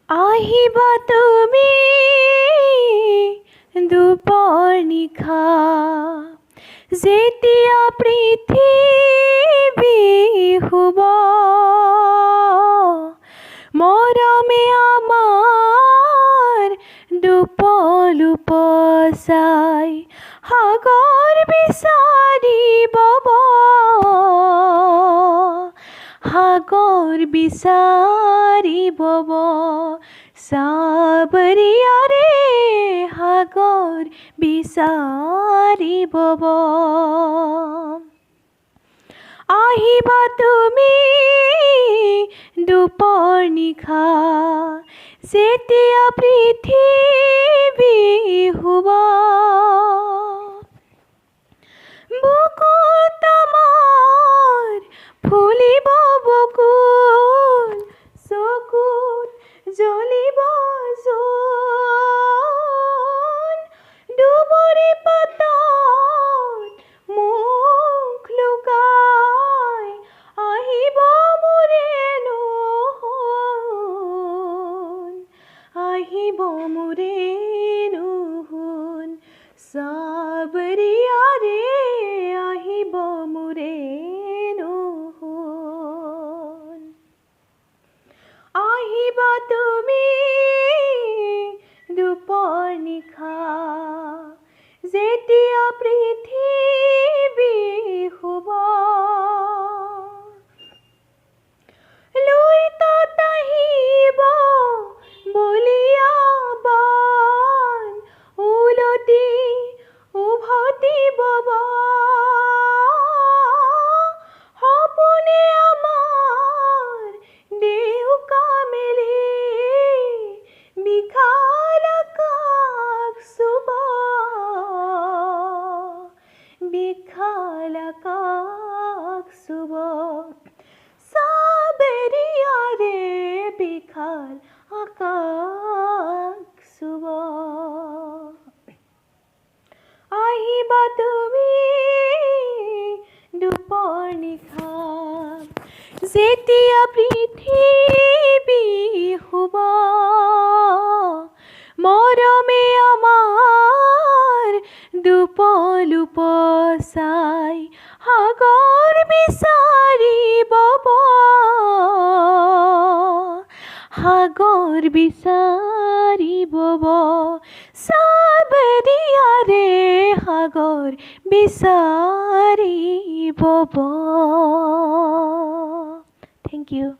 আহিবা তুমি দুপৰ নিশা, যেতিয়া পৃথিৱী শুব, মৰমে আমাৰ দুপলো পচাই সাগৰ বিচাৰি বব, সাগৰ বিচাৰি বব। সাবৰিয়াৰে সাগৰ বিচাৰি বব। আহিবা তুমি দুপৰ নিশা, যেতিয়া পৃথিৱী শুব, বুকুত আমাৰ ফুলিব বকুল, চকুত জ্বলিব জোন, দুবৰি পাতত মুখ লুকাই আহিব মোৰে নুশুন, আহিব মোৰে নুশুন। সাবৰিয়াৰে আহিব মোৰে নুশুন। আহিবা তুমি দুপৰ নিশা, যেতিয়া পৃথিৱী শুব, লৈ তাত আহিব বলিয়া বান, উলটি উভতি বব, সপোনে আমাৰ ডেউকা মেলি বিশাল আকাশ চুব, বিশাল আকাশ চুব। সাবৰিয়াৰে বিশাল আকাশ চুব। আহিবা তুমি দুপৰ নিশা, যেতিয়া পৃথিৱী শুব, মৰমে আমাৰ দুপলো পচাই সাগৰ বিচাৰি বব, সাগৰ বিচাৰি বব। সাবৰিয়াৰে সাগৰ বিচাৰি বব। Thank you.